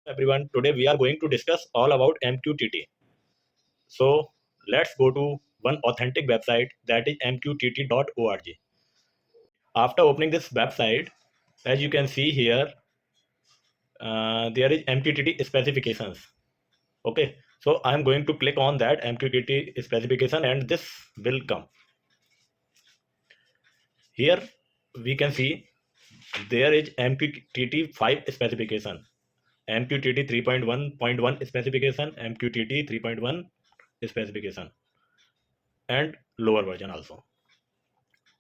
Everyone, today we are going to discuss all about MQTT. So let's go to one authentic website, that is mqtt.org. After opening this website, as you can see here, there is MQTT specifications. Okay, so I am going to click on that MQTT specification and this will come. Here we can see there is MQTT 5 specification, MQTT 3.1.1 specification, MQTT 3.1 specification and lower version also.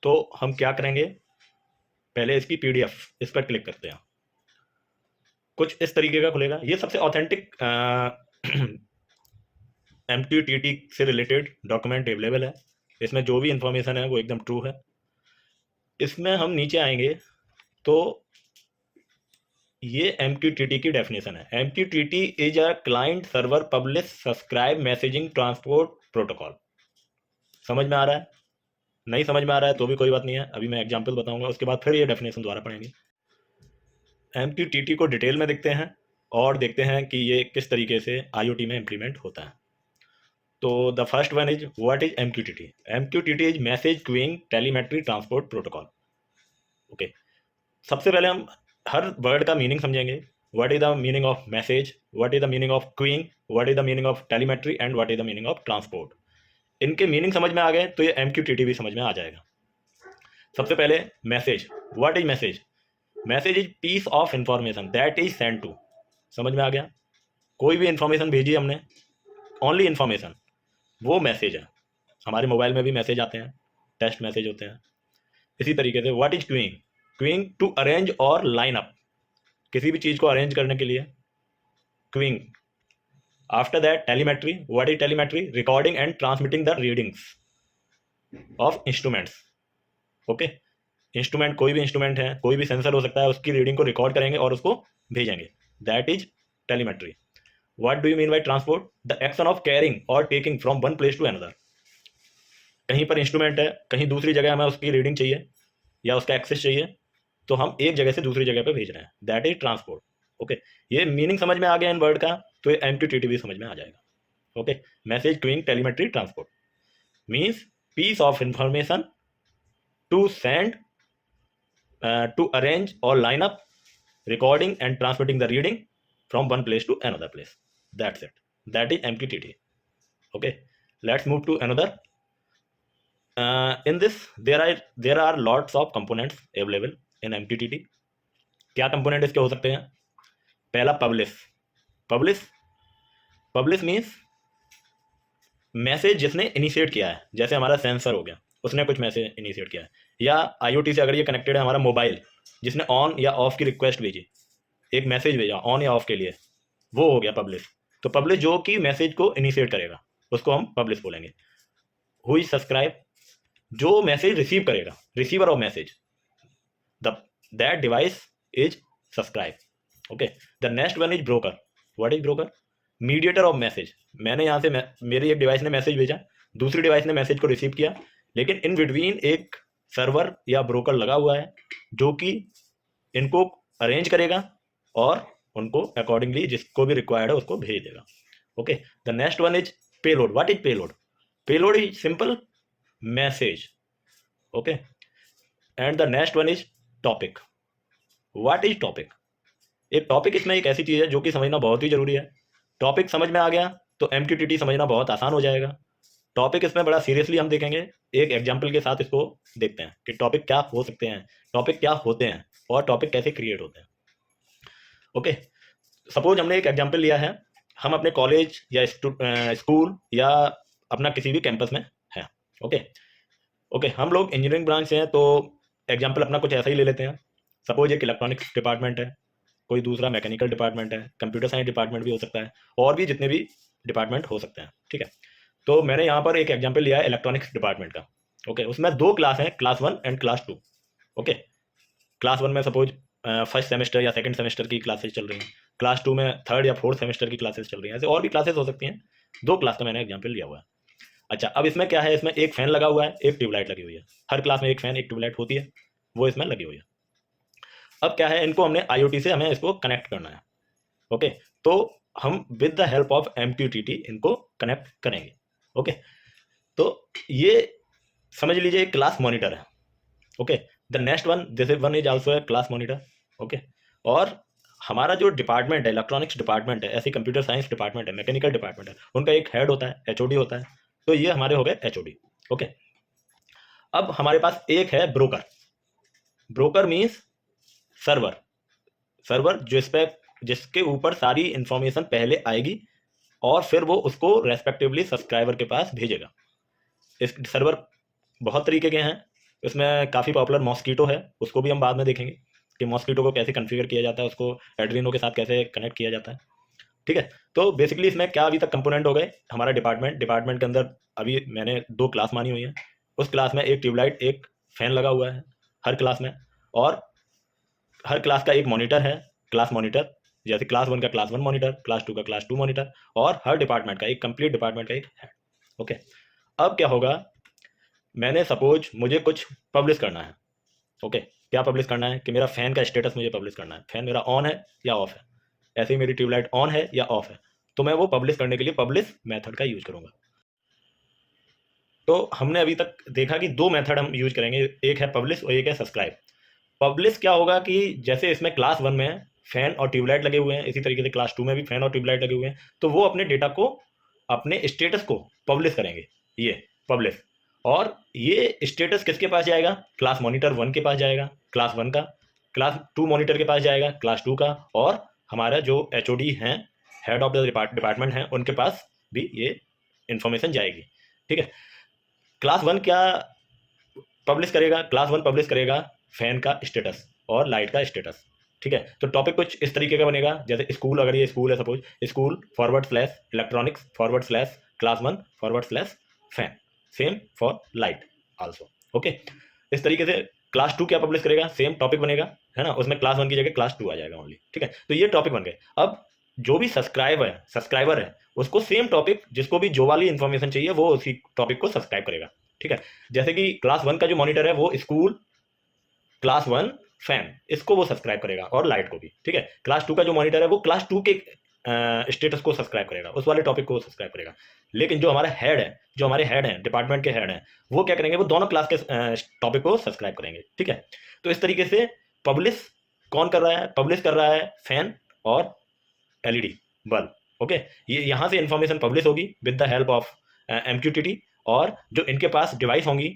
तो हम क्या करेंगे, पहले इसकी PDF इस पर click करते हैं। कुछ इस तरीके का खुलेगा। ये सबसे ऑथेंटिक MQTT से रिलेटेड डॉक्यूमेंट अवेलेबल है। इसमें जो भी इंफॉर्मेशन है वो एकदम ट्रू है। इसमें हम नीचे आएंगे तो ये MQTT की डेफिनेशन है। MQTT is a client server publish subscribe messaging transport protocol. समझ में आ रहा है? नहीं समझ में आ रहा है तो भी कोई बात नहीं है, अभी मैं एग्जांपल बताऊंगा, उसके बाद फिर ये डेफिनेशन दोबारा पढ़ेंगे। MQTT को डिटेल में देखते हैं और देखते हैं कि ये किस तरीके से IoT में इम्प्लीमेंट होता है। तो the first one is what is MQTT। MQTT is message queuing telemetry transport protocol. Okay, सबसे पहले हम हर वर्ड का मीनिंग समझेंगे। What is the meaning of message, what is the meaning of queuing, what is the meaning of telemetry and what is the meaning of transport. इनके meaning समझ में आ गए तो ये MQTT भी समझ में आ जाएगा। सबसे पहले message, what is message. Message is piece of information that is send to. समझ में आ गया? कोई भी इंफॉर्मेशन भेजी हमने, ओनली इंफॉर्मेशन, वो मैसेज है। हमारे मोबाइल में भी मैसेज आते हैं, टेक्स्ट मैसेज होते हैं। इसी तरीके से what is queuing, queuing to arrange और लाइन अप, किसी भी चीज़ को अरेंज करने के लिए queuing. After that telemetry, what is telemetry, recording and transmitting the readings of instruments. Okay, instrument, कोई भी इंस्ट्रूमेंट है, कोई भी सेंसर हो सकता है, उसकी रीडिंग को रिकॉर्ड करेंगे और उसको भेजेंगे, that is telemetry. What do you mean by transport, the action of carrying और taking from one place to another. कहीं पर इंस्ट्रूमेंट है, कहीं दूसरी जगह हमें उसकी रीडिंग चाहिए या उसका एक्सेस चाहिए, तो हम एक जगह से दूसरी जगह पर भेज रहे हैं, दैट इज ट्रांसपोर्ट। ओके, ये मीनिंग समझ में आ गया इन वर्ड का, तो ये MQTT भी समझ में आ जाएगा। Okay, message queuing telemetry transport means piece of information to send, to arrange or line up, recording and transmitting the reading from one place to another place. That's it. That is MQTT. Okay, let's move to another. In this there are lots of components available in MQTT. क्या component इसके हो सकते हैं? पहला publish. Publish, publish means message जिसने initiate किया है, जैसे हमारा सेंसर हो गया, उसने कुछ मैसेज इनिशिएट किया है, या IoT से अगर ये कनेक्टेड है हमारा मोबाइल, जिसने ऑन या ऑफ की रिक्वेस्ट भेजी, एक मैसेज भेजा ऑन या ऑफ के लिए, वो हो गया पब्लिश। तो पब्लिश जो कि मैसेज को इनिशिएट करेगा उसको हम पब्लिश बोलेंगे। हु इज सब्सक्राइब, जो मैसेज रिसीव करेगा, receiver of message, that device is subscribe. Okay, the next one is broker. What is broker, mediator of message. मैंने यहाँ से मेरी एक डिवाइस ने मैसेज भेजा, दूसरी डिवाइस ने मैसेज को रिसीव किया, लेकिन इन बिटवीन एक सर्वर या ब्रोकर लगा हुआ है जो कि इनको अरेंज करेगा और उनको अकॉर्डिंगली जिसको भी रिक्वायर्ड है उसको भेज देगा। Okay, the next one is payload. What is payload, payload is simple message. Okay, and the next one is topic. What is topic, एक टॉपिक इसमें एक ऐसी चीज़ है जो कि समझना बहुत ही जरूरी है। टॉपिक समझ में आ गया तो MQTT समझना बहुत आसान हो जाएगा। टॉपिक इसमें बड़ा सीरियसली हम देखेंगे, एक एग्जाम्पल के साथ इसको देखते हैं कि टॉपिक क्या हो सकते हैं, टॉपिक क्या होते हैं और टॉपिक कैसे क्रिएट होते हैं। ओके, सपोज हमने एक एग्जाम्पल लिया है, हम अपने कॉलेज या स्कूल या अपना किसी भी कैंपस में हैं। ओके ओके, हम लोग इंजीनियरिंग ब्रांच से हैं तो एग्जाम्पल अपना कुछ ऐसा ही ले लेते हैं। सपोज एक इलेक्ट्रॉनिक्स डिपार्टमेंट है, कोई दूसरा मैकेनिकल डिपार्टमेंट है, कंप्यूटर साइंस डिपार्टमेंट भी हो सकता है, और भी जितने भी डिपार्टमेंट हो सकते हैं। ठीक है, तो मैंने यहाँ पर एक एग्जाम्पल लिया है इलेक्ट्रॉनिक्स डिपार्टमेंट का। ओके, उसमें दो क्लास हैं, class 1 and class 2। Okay, class 1 में सपोज फर्स्ट सेमेस्टर या सेकंड सेमेस्टर की क्लासेस चल रही हैं, क्लास 2 में थर्ड या फोर्थ सेमेस्टर की क्लासेस चल रही हैं, ऐसे और भी क्लासेस हो सकती हैं। दो क्लास का मैंने एग्जाम्पल लिया हुआ है। अच्छा, अब इसमें क्या है, इसमें एक फैन लगा हुआ है, एक ट्यूबलाइट लगी हुई है। हर क्लास में एक फैन एक ट्यूबलाइट होती है, वो इसमें लगी हुई है। अब क्या है, इनको हमने IoT से हमें इसको कनेक्ट करना है। ओके, तो हम with the help of MQTT इनको कनेक्ट करेंगे। ओके, तो ये समझ लीजिए क्लास मॉनिटर है। Okay, the next one, this one is also a class monitor. Okay, और हमारा जो डिपार्टमेंट है, इलेक्ट्रॉनिक्स डिपार्टमेंट है, ऐसी कंप्यूटर साइंस डिपार्टमेंट है, मैकेनिकल डिपार्टमेंट है, उनका एक हेड होता है, HOD होता है। तो ये हमारे हो गए HOD। ओके, अब हमारे पास एक है broker. Broker means server. Server जिसके ऊपर सारी इंफॉर्मेशन पहले आएगी और फिर वो उसको रेस्पेक्टिवली सब्सक्राइबर के पास भेजेगा। इस सर्वर बहुत तरीके के हैं, इसमें काफ़ी पॉपुलर मॉस्कीटो है, उसको भी हम बाद में देखेंगे कि मॉस्कीटो को कैसे कॉन्फ़िगर किया जाता है, उसको एड्रीनो के साथ कैसे कनेक्ट किया जाता है। ठीक है, तो बेसिकली इसमें क्या अभी तक कंपोनेंट हो गए, हमारा डिपार्टमेंट के अंदर अभी मैंने 2 क्लास मानी हुई है। उस क्लास में एक ट्यूबलाइट, एक फैन लगा हुआ है हर क्लास में, और हर क्लास का एक मॉनिटर है, क्लास मॉनिटर। जैसे क्लास 1 का क्लास 1 मॉनिटर, क्लास 2 का क्लास 2 मॉनिटर, और हर डिपार्टमेंट का एक कंप्लीट डिपार्टमेंट का एक है। ओके, अब क्या होगा, मैंने सपोज मुझे कुछ पब्लिश करना है। ओके, क्या पब्लिश करना है कि मेरा फैन का स्टेटस मुझे पब्लिश करना है, फैन मेरा ऑन है या ऑफ है, ऐसे ही मेरी ट्यूबलाइट ऑन है या ऑफ है, तो मैं वो पब्लिश करने के लिए पब्लिश मेथड का यूज करूंगा। तो हमने अभी तक देखा कि 2 मेथड हम यूज करेंगे, एक है पब्लिश और एक है सब्सक्राइब। पब्लिश क्या होगा कि जैसे इसमें क्लास 1 में फैन और ट्यूबलाइट लगे हुए हैं, इसी तरीके से क्लास 2 में भी फैन और ट्यूबलाइट लगे हुए हैं, तो वो अपने डेटा को, अपने स्टेटस को पब्लिश करेंगे, ये पब्लिश। और ये स्टेटस किसके पास जाएगा, क्लास मॉनिटर 1 के पास जाएगा, क्लास 1 का, क्लास 2 मॉनिटर के पास जाएगा, क्लास 2 का, और हमारा जो HOD हैं, हेड ऑफ द डिपार्टमेंट हैं, उनके पास भी ये इंफॉर्मेशन जाएगी। ठीक है, क्लास 1 क्या पब्लिश करेगा, क्लास 1 पब्लिश करेगा फैन का स्टेटस और लाइट का स्टेटस। ठीक है, तो टॉपिक कुछ इस तरीके का बनेगा, जैसे स्कूल, अगर ये स्कूल है suppose, school forward slash electronics forward slash class 1 forward slash fan, same for light also. Okay, इस तरीके से क्लास 2 क्या पब्लिश करेगा, सेम टॉपिक बनेगा, है ना, उसमें क्लास 1 की जगह क्लास 2 आ जाएगा ओनली। ठीक है, तो ये टॉपिक बन गए। अब जो भी सब्सक्राइबर है उसको सेम टॉपिक, जिसको भी जो वाली इंफॉर्मेशन चाहिए वो उसी टॉपिक को सब्सक्राइब करेगा। ठीक है, जैसे कि क्लास 1 का जो मॉनिटर है वो स्कूल क्लास 1 फैन, इसको वो सब्सक्राइब करेगा, और लाइट को भी। ठीक है, क्लास 2 का जो मॉनिटर है वो क्लास 2 के स्टेटस को सब्सक्राइब करेगा, उस वाले टॉपिक को सब्सक्राइब करेगा। लेकिन जो हमारा हेड है, जो हमारे हेड हैं, डिपार्टमेंट के हेड हैं, वो क्या करेंगे, वो दोनों क्लास के टॉपिक को सब्सक्राइब करेंगे। ठीक है, तो इस तरीके से पब्लिश कौन कर रहा है, पब्लिश कर रहा है फैन और LED बल्ब। ओके, ये यहाँ से इंफॉर्मेशन पब्लिश होगी with the help of MQTT, और जो इनके पास डिवाइस होंगी,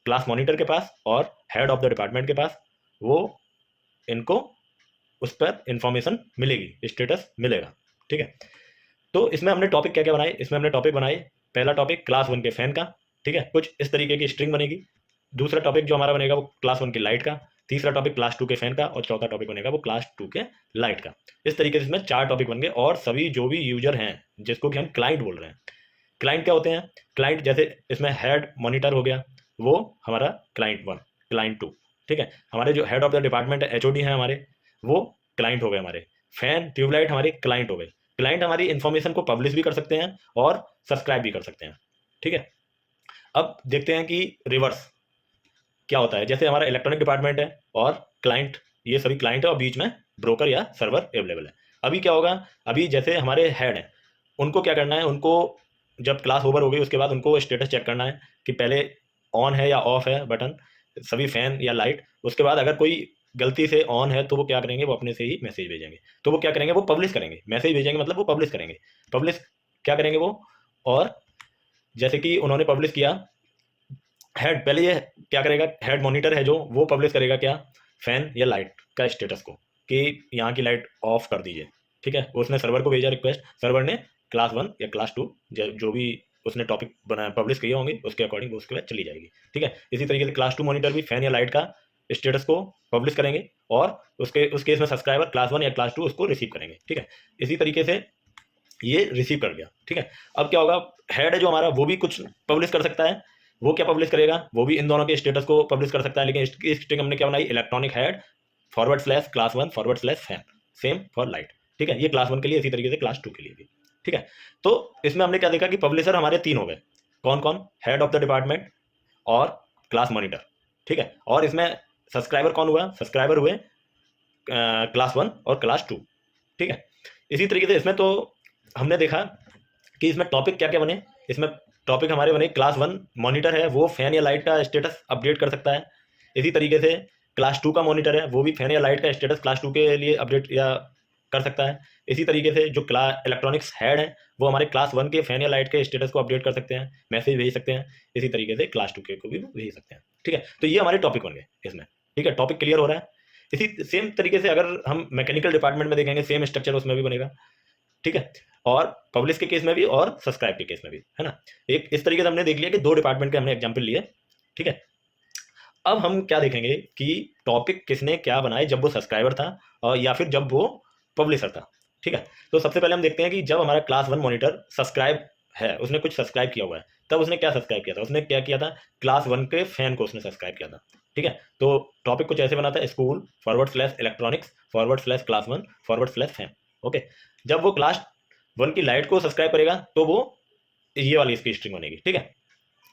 क्लास मॉनिटर के पास और हेड ऑफ द डिपार्टमेंट के पास, वो इनको उस पर इंफॉर्मेशन मिलेगी, स्टेटस मिलेगा। ठीक है, तो इसमें हमने टॉपिक क्या क्या बनाए, इसमें हमने टॉपिक बनाए, पहला टॉपिक क्लास 1 के फैन का। ठीक है, कुछ इस तरीके की स्ट्रिंग बनेगी। दूसरा टॉपिक जो हमारा बनेगा वो क्लास 1 की लाइट का, तीसरा टॉपिक क्लास 2 के फैन का, और चौथा टॉपिक बनेगा वो क्लास 2 के लाइट का। इस तरीके से इसमें 4 टॉपिक बन गए, और सभी जो भी यूजर हैं, जिसको कि हम क्लाइंट बोल रहे हैं। क्लाइंट क्या होते हैं, क्लाइंट जैसे इसमें हेड मॉनिटर हो गया, वो हमारा क्लाइंट 1, क्लाइंट 2। ठीक है, हमारे जो हेड ऑफ द डिपार्टमेंट है, HOD हैं हमारे, वो क्लाइंट हो गए हमारे। फैन ट्यूबलाइट हमारे क्लाइंट हो गए। क्लाइंट हमारी इन्फॉर्मेशन को पब्लिश भी कर सकते हैं और सब्सक्राइब भी कर सकते हैं। ठीक है, अब देखते हैं कि रिवर्स क्या होता है। जैसे हमारा इलेक्ट्रॉनिक डिपार्टमेंट है और क्लाइंट, ये सभी क्लाइंट है, और बीच में ब्रोकर या सर्वर अवेलेबल है। अभी क्या होगा, अभी जैसे हमारे हेड हैं, उनको क्या करना है, उनको जब क्लास ओवर हो गई उसके बाद उनको स्टेटस चेक करना है कि पहले ऑन है या ऑफ है बटन, सभी फैन या लाइट। उसके बाद अगर कोई गलती से ऑन है तो वो क्या करेंगे, वो अपने से ही मैसेज भेजेंगे। तो वो क्या करेंगे, वो पब्लिश करेंगे, मैसेज भेजेंगे मतलब वो पब्लिश करेंगे। पब्लिश क्या करेंगे वो, और जैसे कि उन्होंने पब्लिश किया, हेड पहले ये क्या करेगा, हेड मॉनिटर है जो, वो पब्लिश करेगा क्या, फैन या लाइट का स्टेटस को, कि यहाँ की लाइट ऑफ कर दीजिए। ठीक है, उसने सर्वर को भेजा रिक्वेस्ट, सर्वर ने क्लास 1 या क्लास 2 जो भी उसने टॉपिक बना पब्लिश किए होंगे उसके अकॉर्डिंग वो उसके बाद चली जाएगी। ठीक है, इसी तरीके से क्लास 2 मॉनिटर भी फैन या लाइट का स्टेटस को पब्लिश करेंगे, और उस केस में सब्सक्राइबर क्लास 1 या क्लास 2 उसको रिसीव करेंगे। ठीक है, इसी तरीके से ये रिसीव कर गया। ठीक है, अब क्या होगा, हेड है जो हमारा, वो भी कुछ पब्लिश कर सकता है। वो क्या पब्लिश करेगा, वो भी इन दोनों के स्टेटस को पब्लिश कर सकता है, लेकिन इसकी स्ट्रिंग हमने क्या बनाई, electronic head forward slash class 1 forward slash fan, same for light. ठीक है, ये क्लास 1 के लिए, इसी तरीके से क्लास 2 के लिए भी। ठीक है, तो इसमें हमने क्या देखा कि पब्लिशर हमारे 3 हो गए, कौन कौन, हेड ऑफ द डिपार्टमेंट और क्लास मॉनिटर। ठीक है, और इसमें सब्सक्राइबर कौन हुआ, सब्सक्राइबर हुए क्लास 1 और क्लास 2। ठीक है, इसी तरीके से इसमें तो हमने देखा कि इसमें टॉपिक क्या क्या बने। इसमें टॉपिक हमारे बने, क्लास 1 मॉनिटर है वो फैन या लाइट का स्टेटस अपडेट कर सकता है। इसी तरीके से क्लास 2 का मॉनिटर है वो भी फैन या लाइट का स्टेटस क्लास 2 के लिए अपडेट या कर सकता है। इसी तरीके से जो क्लास इलेक्ट्रॉनिक्स हेड है वो हमारे क्लास 1 के फैन या लाइट के स्टेटस को अपडेट कर सकते हैं, मैसेज भेज सकते हैं। इसी तरीके से क्लास 2 के को भी भेज सकते हैं। ठीक है, तो ये हमारे टॉपिक बन गए इसमें। ठीक है, टॉपिक क्लियर हो रहा है। इसी सेम तरीके से अगर हम मैकेनिकल डिपार्टमेंट में देखेंगे, सेम स्ट्रक्चर उसमें भी बनेगा। ठीक है, और पब्लिश के केस में भी और सब्सक्राइब के केस में भी, है ना। एक इस तरीके से हमने देख लिया कि 2 डिपार्टमेंट के हमने एग्जाम्पल लिए। ठीक है, अब हम क्या देखेंगे कि टॉपिक किसने क्या बनाए, जब वो सब्सक्राइबर था और या फिर जब वो पब्लिशर था। ठीक है, तो सबसे पहले हम देखते हैं कि जब हमारा क्लास 1 मॉनिटर सब्सक्राइब है, उसने कुछ सब्सक्राइब किया हुआ है, तब उसने क्या सब्सक्राइब किया था। उसने क्या किया था, क्लास 1 के फैन को उसने सब्सक्राइब किया था। ठीक है, तो टॉपिक कुछ ऐसे बना था, school / electronics / class 1 / fan. Okay, जब वो क्लास 1 की लाइट को सब्सक्राइब करेगा तो वो ये वाली इसकी स्ट्रिंग बनेगी। ठीक है,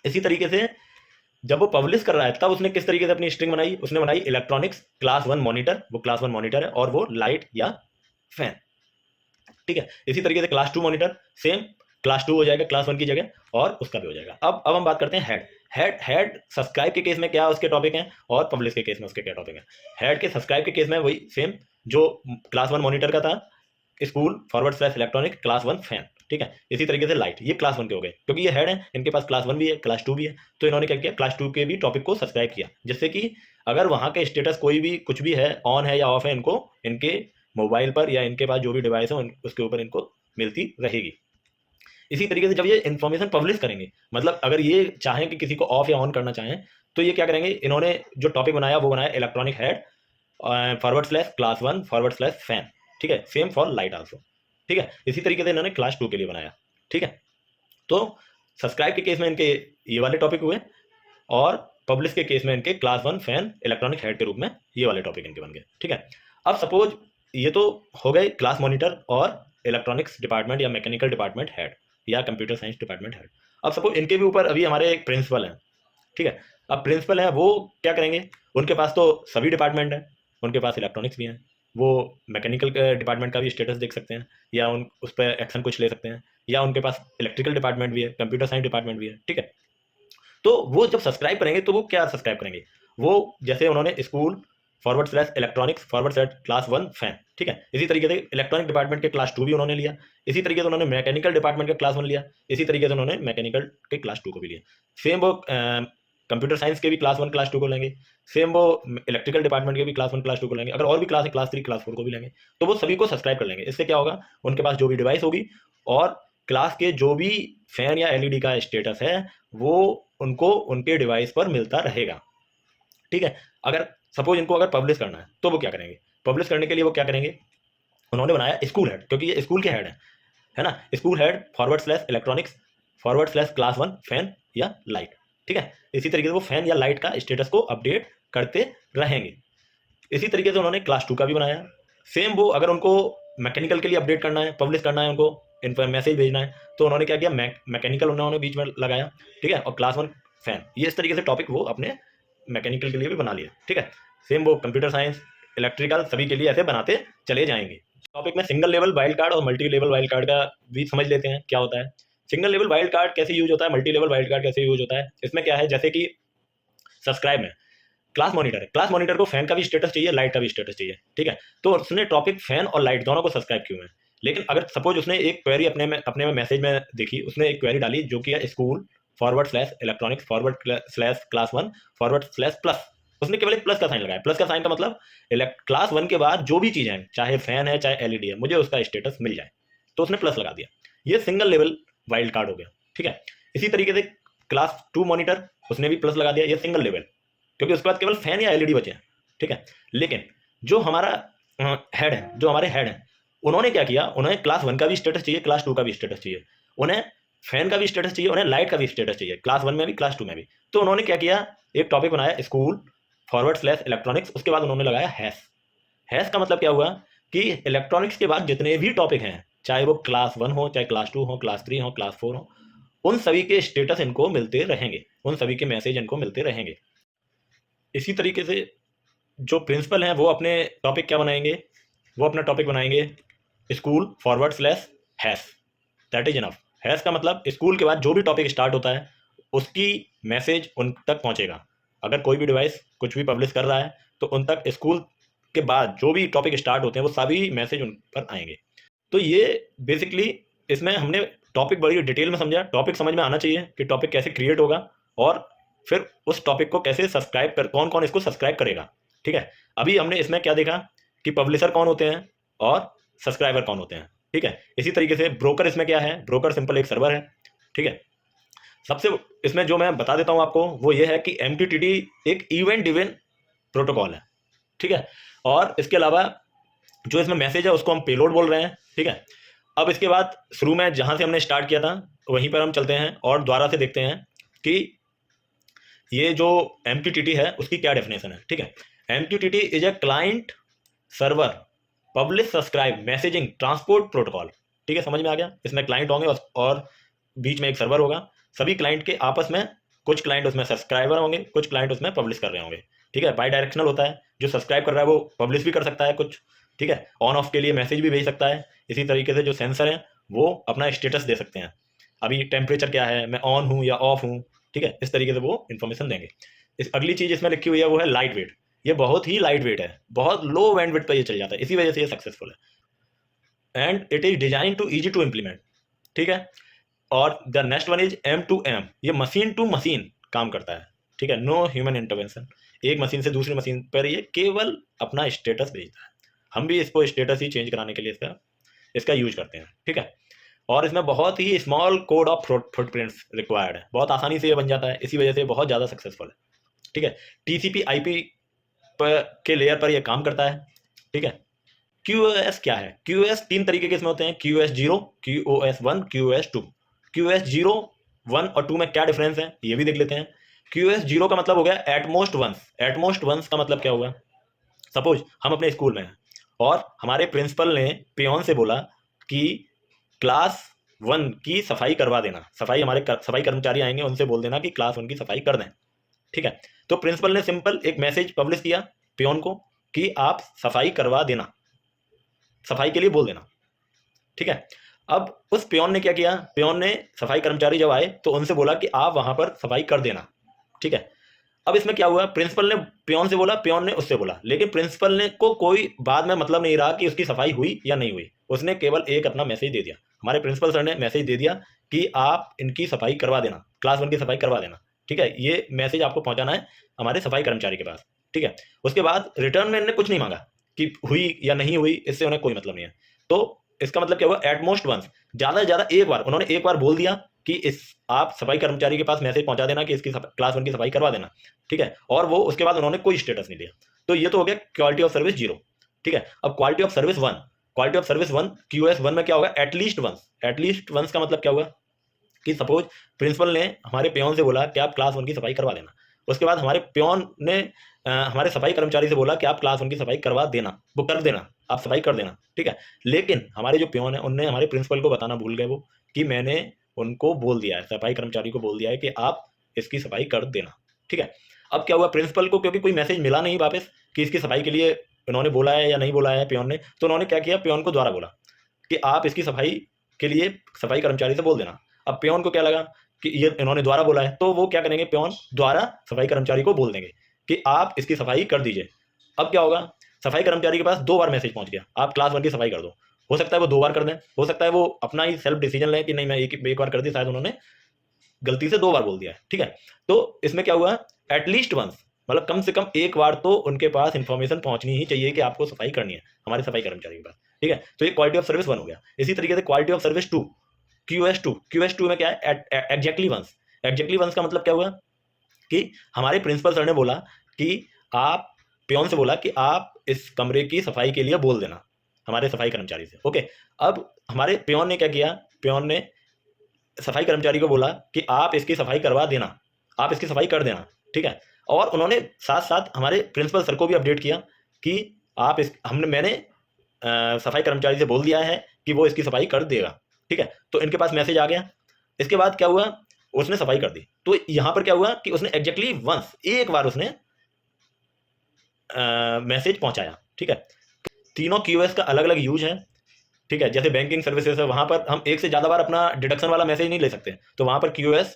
इसी तरीके से जब वो पब्लिश कर रहा है तब उसने किस तरीके से अपनी स्ट्रिंग बनाई, उसने बनाई इलेक्ट्रॉनिक्स क्लास 1 मॉनिटर, वो क्लास 1 मॉनिटर है और वो लाइट या फैन। ठीक है, इसी तरीके से क्लास 2 मॉनिटर सेम क्लास 2 हो जाएगा क्लास 1 की जगह और उसका भी हो जाएगा। अब हम बात करते हैं हेड। हेड सब्सक्राइब के केस में क्या उसके टॉपिक हैं और पब्लिश के केस में उसके क्या टॉपिक हैं। हेड के सब्सक्राइब के केस में वही सेम जो क्लास 1 मॉनिटर का था, स्कूल / इलेक्ट्रॉनिक क्लास 1 फैन। ठीक है, इसी तरीके से लाइट, ये क्लास 1 के हो गए क्योंकि ये हेड है, इनके पास क्लास 1 भी है क्लास 2 भी है, तो इन्होंने क्या किया, क्लास 2 के भी टॉपिक को सब्सक्राइब किया, जिससे कि अगर वहां के स्टेटस कोई भी कुछ भी है, ऑन है या ऑफ है, इनको इनके मोबाइल पर या इनके पास जो भी डिवाइस है उसके ऊपर इनको मिलती रहेगी। इसी तरीके से जब ये इन्फॉर्मेशन पब्लिश करेंगे, मतलब अगर ये चाहें कि किसी को ऑफ या ऑन करना चाहें, तो ये क्या करेंगे, इन्होंने जो टॉपिक बनाया वो बनाया इलेक्ट्रॉनिक हेड / क्लास 1 / फैन। ठीक है, सेम फॉर लाइट आल्सो। ठीक है, इसी तरीके से इन्होंने क्लास 2 के लिए बनाया। ठीक है, तो सब्सक्राइब के केस में इनके ये वाले टॉपिक हुए और पब्लिश के केस में इनके क्लास 1 फैन इलेक्ट्रॉनिक हेड के रूप में ये वाले टॉपिक इनके बन गए। ठीक है, अब सपोज ये तो हो गए क्लास मॉनिटर और इलेक्ट्रॉनिक्स डिपार्टमेंट या मैकेनिकल डिपार्टमेंट हेड या कंप्यूटर साइंस डिपार्टमेंट हेड। अब सपोज इनके भी ऊपर अभी हमारे एक प्रिंसिपल हैं। ठीक है, अब प्रिंसिपल है वो क्या करेंगे, उनके पास तो सभी डिपार्टमेंट हैं, उनके पास इलेक्ट्रॉनिक्स भी हैं, वो मैकेनिकल डिपार्टमेंट का भी स्टेटस देख सकते हैं या उन उस पर एक्शन कुछ ले सकते हैं, या उनके पास इलेक्ट्रिकल डिपार्टमेंट भी है, कंप्यूटर साइंस डिपार्टमेंट भी है। ठीक है, तो वो जब सब्सक्राइब करेंगे तो वो क्या सब्सक्राइब करेंगे, वो जैसे उन्होंने स्कूल / इलेक्ट्रॉनिक्स / क्लास 1 फैन। ठीक है, इसी तरीके से इलेक्ट्रॉनिक डिपार्टमेंट के क्लास 2 भी उन्होंने लिया, इसी तरीके से उन्होंने मैकेनिकल डिपार्टमेंट का क्लास 1 लिया, इसी तरीके से उन्होंने मैकेनिकल के क्लास 2 को भी लिया। सेम वो कंप्यूटर साइंस के भी क्लास 1 क्लास 2 को लेंगे, सेम वो इलेक्ट्रिकल डिपार्टमेंट के भी क्लास 1 क्लास 2 को लेंगे, अगर और भी क्लास है क्लास 3 क्लास 4 को भी लेंगे, तो वो सभी को सब्सक्राइब कर लेंगे। इससे क्या होगा, उनके पास जो भी डिवाइस होगी और क्लास के जो भी फैन या एलईडी का स्टेटस है वो उनको उनके डिवाइस पर मिलता रहेगा। ठीक है, अगर सपोज इनको अगर पब्लिश करना है तो वो क्या करेंगे, पब्लिश करने के लिए वो क्या करेंगे, उन्होंने बनाया स्कूल हेड, क्योंकि ये स्कूल के हेड है ना, school head / electronics / class 1 fan या लाइट। ठीक है, इसी तरीके से वो फैन या लाइट का स्टेटस को अपडेट करते रहेंगे। इसी तरीके से उन्होंने क्लास 2 का भी बनाया, सेम वो अगर उनको मैकेनिकल के लिए अपडेट करना है, पब्लिश करना है, उनको इन पर मैसेज भेजना है, तो उन्होंने क्या किया, मैकेनिकल उन्होंने बीच में लगाया। ठीक है, और क्लास 1 फैन, ये इस तरीके से टॉपिक वो अपने मैकेनिकल के लिए भी बना लिया। ठीक है, सेम वो कंप्यूटर साइंस इलेक्ट्रिकल सभी के लिए ऐसे बनाते चले जाएंगे। टॉपिक में सिंगल लेवल वाइल्ड कार्ड और मल्टी लेवल वाइल्ड कार्ड का भी समझ लेते हैं क्या होता है। सिंगल लेवल वाइल्ड कार्ड कैसे यूज होता है, मल्टी लेवल वाइल्ड कार्ड कैसे यूज होता है। इसमें क्या है, जैसे कि सब्सक्राइब में क्लास मॉनिटर है, क्लास मॉनिटर को फैन का भी स्टेटस चाहिए, लाइट का भी स्टेटस चाहिए। ठीक है, तो उसने टॉपिक फैन और लाइट दोनों को सब्सक्राइब किए हुए हैं। लेकिन अगर सपोज उसने एक क्वेरी अपने में मैसेज में देखी, उसने एक क्वेरी डाली जो कि है स्कूल / इलेक्ट्रॉनिक्स / क्लास 1 / प्लस, उसने केवल एक प्लस का साइन लगाया। प्लस का साइन का मतलब क्लास 1 के बाद जो भी चीज़ है, चाहे फैन है चाहे एलईडी है, मुझे उसका स्टेटस मिल जाए, तो उसने प्लस लगा दिया। ये सिंगल लेवल वाइल्ड कार्ड हो गया। ठीक है, इसी तरीके से क्लास 2 मॉनिटर, उसने भी प्लस लगा दिया, ये सिंगल लेवल, क्योंकि उसके बाद केवल फैन या एलईडी बचे हैं। ठीक है, लेकिन जो हमारा हेड है, जो हमारे हेड है, उन्होंने क्या किया, उन्हें क्लास 1 का भी स्टेटस चाहिए, क्लास 2 का भी स्टेटस चाहिए, उन्हें फैन का भी स्टेटस चाहिए, उन्हें लाइट का भी स्टेटस चाहिए, क्लास 1 में भी क्लास 2 में भी। तो उन्होंने क्या किया, एक टॉपिक बनाया स्कूल / इलेक्ट्रॉनिक्स, उसके बाद उन्होंने लगाया हैश। हैश का मतलब क्या हुआ कि इलेक्ट्रॉनिक्स के बाद जितने भी टॉपिक हैं, चाहे वो क्लास 1 हो, चाहे क्लास 2 हो, क्लास 3 हो, क्लास 4 हो, उन सभी के स्टेटस इनको मिलते रहेंगे, उन सभी के मैसेज इनको मिलते रहेंगे। इसी तरीके से जो प्रिंसिपल हैं वो अपने टॉपिक क्या बनाएंगे, वो अपना टॉपिक बनाएंगे school/हैश, दैट इज इनफ। हैश का मतलब स्कूल के बाद जो भी टॉपिक स्टार्ट होता है उसकी मैसेज उन तक पहुंचेगा। अगर कोई भी डिवाइस कुछ भी पब्लिश कर रहा है तो उन तक स्कूल के बाद जो भी टॉपिक स्टार्ट होते हैं वो सभी मैसेज उन पर आएंगे। तो ये बेसिकली इसमें हमने टॉपिक बड़ी डिटेल में समझा। टॉपिक समझ में आना चाहिए कि टॉपिक कैसे क्रिएट होगा और फिर उस टॉपिक को कैसे सब्सक्राइब कर, कौन कौन इसको सब्सक्राइब करेगा। ठीक है, अभी हमने इसमें क्या देखा कि पब्लिशर कौन होते हैं और सब्सक्राइबर कौन होते हैं। ठीक है, इसी तरीके से ब्रोकर इसमें क्या है, ब्रोकर सिंपल एक सर्वर है। ठीक है, सबसे इसमें जो मैं बता देता हूं आपको वो ये है कि MQTT एक इवेंट ड्रिवन प्रोटोकॉल है। ठीक है, और इसके अलावा जो इसमें मैसेज है उसको हम पेलोड बोल रहे हैं। ठीक है, अब इसके बाद शुरू में जहां से हमने स्टार्ट किया था वहीं पर हम चलते हैं और दोबारा से देखते हैं कि ये जो MQTT है उसकी क्या डेफिनेशन है। ठीक है, MQTT is a client server publish subscribe messaging transport protocol. ठीक है, समझ में आ गया। इसमें क्लाइंट होंगे और बीच में एक सर्वर होगा। सभी क्लाइंट के आपस में, कुछ क्लाइंट उसमें सब्सक्राइबर होंगे, कुछ क्लाइंट उसमें पब्लिश कर रहे होंगे। ठीक है, बाई डायरेक्शनल होता है, जो सब्सक्राइब कर रहा है वो पब्लिश भी कर सकता है कुछ। ठीक है, ऑन ऑफ के लिए मैसेज भी भेज सकता है। इसी तरीके से जो सेंसर है वो अपना स्टेटस दे सकते हैं, अभी टेम्परेचर क्या है, मैं ऑन हूँ या ऑफ हूँ। ठीक है, इस तरीके से वो इन्फॉर्मेशन देंगे। इस अगली चीज़ इसमें लिखी हुई है वो है लाइट वेट। ये बहुत ही लाइट वेट है, बहुत लो बैंडविड्थ पर ये चल जाता है, इसी वजह से ये सक्सेसफुल है। And it is design to easy to implement. ठीक है, और the next one is M2M, ये मशीन टू मशीन काम करता है। ठीक है, नो ह्यूमन इंटरवेंशन, एक मशीन से दूसरी मशीन पर ये केवल अपना स्टेटस भेजता है। हम भी इसको स्टेटस ही चेंज कराने के लिए इसका यूज करते हैं। ठीक है, और इसमें बहुत ही small code of footprints required है, बहुत आसानी से ये बन जाता है, इसी वजह से बहुत ज़्यादा सक्सेसफुल है। ठीक है, TCP/IP के लेयर पर ये काम करता है। ठीक है, QoS क्या है, QoS तीन तरीके के इसमें होते हैं, QoS 0, QoS 1, QoS 2। QoS 0, 1 और 2 में क्या डिफरेंस है ये भी देख लेते हैं। QoS 0 का मतलब हो गया एटमोस्ट वंस। एटमोस्ट वंस का मतलब क्या हुआ, सपोज हम अपने स्कूल में हैं और हमारे प्रिंसिपल ने पियोन से बोला कि क्लास 1 की सफाई करवा देना। सफाई कर्मचारी आएंगे, उनसे बोल देना कि क्लास 1 की सफाई कर दें। ठीक है, तो प्रिंसिपल ने सिंपल एक मैसेज पब्लिश किया पियोन को कि आप सफाई करवा देना, सफाई के लिए बोल देना। ठीक है, अब उस पियोन ने क्या किया, पियोन ने सफाई कर्मचारी जब आए तो उनसे बोला कि आप वहां पर सफाई कर देना। ठीक है, अब इसमें क्या हुआ, प्रिंसिपल ने पियोन से बोला, पियोन ने उससे बोला, लेकिन प्रिंसिपल ने को कोई बाद में मतलब नहीं रहा कि उसकी सफाई हुई या नहीं हुई। उसने केवल एक अपना मैसेज दे दिया, हमारे प्रिंसिपल सर ने मैसेज दे दिया कि आप इनकी सफाई करवा देना, क्लास 1 की सफाई करवा देना। ठीक है, ये मैसेज आपको पहुंचाना है हमारे सफाई कर्मचारी के पास। ठीक है, उसके बाद रिटर्न में इन्होंने कुछ नहीं मांगा कि हुई या नहीं हुई, इससे उन्हें कोई मतलब नहीं है। तो इसका मतलब क्या हुआ, एटमोस्ट वंस, ज्यादा से ज्यादा एक बार उन्होंने एक बार बोल दिया कि इस आप सफाई कर्मचारी के पास मैसेज पहुंचा देना कि इसकी क्लास 1 की सफाई करवा देना। ठीक है, और वो उसके बाद उन्होंने कोई स्टेटस नहीं दिया। तो ये तो हो गया क्वालिटी ऑफ सर्विस 0। ठीक है, अब quality of service 1, quality of service 1 QoS 1 में क्या होगा, एटलीस्ट वंस। एटलीस्ट वंस का मतलब क्या हुआ कि सपोज प्रिंसिपल ने हमारे पियोन से बोला कि आप क्लास 1 की सफाई करवा देना, उसके बाद हमारे पियोन ने हमारे सफाई कर्मचारी से बोला कि आप क्लास 1 की सफाई करवा देना, वो कर देना, आप सफाई कर देना। ठीक है, लेकिन हमारे जो पियोन है उनने हमारे प्रिंसिपल को बताना भूल गए वो कि मैंने उनको बोल दिया है, सफाई कर्मचारी को बोल दिया है कि आप इसकी सफाई कर देना। ठीक है, अब क्या हुआ, प्रिंसिपल को क्योंकि कोई मैसेज मिला नहीं वापस कि इसकी सफाई के लिए उन्होंने बोला है या नहीं बोला है पियोन ने, तो उन्होंने क्या किया, पियोन को द्वारा बोला कि आप इसकी सफाई के लिए सफाई कर्मचारी से बोल देना। अब पियोन को क्या लगा कि ये इन्होंने द्वारा बोला है, तो वो क्या करेंगे, पियोन द्वारा सफाई कर्मचारी को बोल देंगे कि आप इसकी सफाई कर दीजिए। अब क्या होगा, सफाई कर्मचारी के पास 2 बार मैसेज पहुंच गया, आप क्लास 1 की सफाई कर दो। हो सकता है वो 2 बार कर दें, हो सकता है वो अपना ही सेल्फ डिसीजन लें कि नहीं मैं एक बार कर दी, शायद उन्होंने गलती से 2 बार बोल दिया है। ठीक है, तो इसमें क्या हुआ, एटलीस्ट वंस, मतलब कम से कम एक बार तो उनके पास इंफॉर्मेशन पहुंचनी ही चाहिए कि आपको सफाई करनी है हमारे सफाई कर्मचारी के पास। ठीक है, तो ये क्वालिटी ऑफ सर्विस 1 हो गया। इसी तरीके से क्वालिटी ऑफ सर्विस 2, QoS 2 में क्या है, एग्जैक्टली वंस। एग्जैक्टली वंस का मतलब क्या हुआ कि हमारे प्रिंसिपल सर ने बोला कि आप पियोन से बोला कि आप इस कमरे की सफाई के लिए बोल देना हमारे सफाई कर्मचारी से। ओके, अब हमारे पियोन ने क्या किया, पियोन ने सफाई कर्मचारी को बोला कि आप इसकी सफाई करवा देना, आप इसकी सफाई कर देना। ठीक है, और उन्होंने साथ साथ हमारे प्रिंसिपल सर को भी अपडेट किया कि आप मैंने सफाई कर्मचारी से बोल दिया है कि वो इसकी सफाई कर देगा। ठीक है, तो इनके पास मैसेज आ गया। इसके बाद क्या हुआ, उसने सफाई कर दी। तो यहां पर क्या हुआ कि उसने एग्जैक्टली वंस, एक बार उसने मैसेज पहुंचाया। ठीक है, तीनों QoS का अलग अलग यूज है। ठीक है, जैसे बैंकिंग सर्विसेज है, वहां पर हम एक से ज्यादा बार अपना डिडक्शन वाला मैसेज नहीं ले सकते, तो वहां पर QoS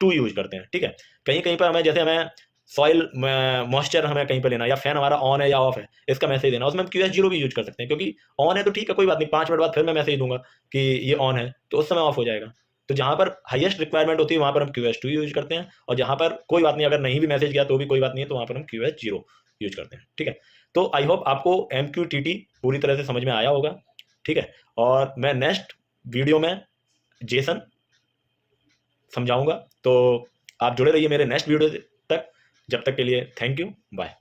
2 यूज करते हैं। ठीक है, कहीं कहीं पर हमें, जैसे हमें सॉइल मॉइस्चर हमें कहीं पर लेना, या फैन हमारा ऑन है या ऑफ है, इसका मैसेज देना, उसमें हम QoS 0 भी यूज कर सकते हैं, क्योंकि ऑन है तो ठीक है, कोई बात नहीं, 5 मिनट बाद फिर मैं मैसेज दूंगा कि ये ऑन है, तो उस समय ऑफ हो जाएगा। तो जहां पर हाईएस्ट रिक्वायरमेंट होती है वहां पर हम QoS 2 यूज करते हैं, और जहां पर कोई बात नहीं, अगर नहीं भी मैसेज गया तो भी कोई बात नहीं है, तो वहां पर हम QoS 0 यूज करते हैं। ठीक है, तो आई होप आपको MQTT पूरी तरह से समझ में आया होगा। ठीक है, और मैं नेक्स्ट वीडियो में जेसन समझाऊंगा, तो आप जुड़े रहिए मेरे नेक्स्ट वीडियो तक। जब तक के लिए थैंक यू, बाय।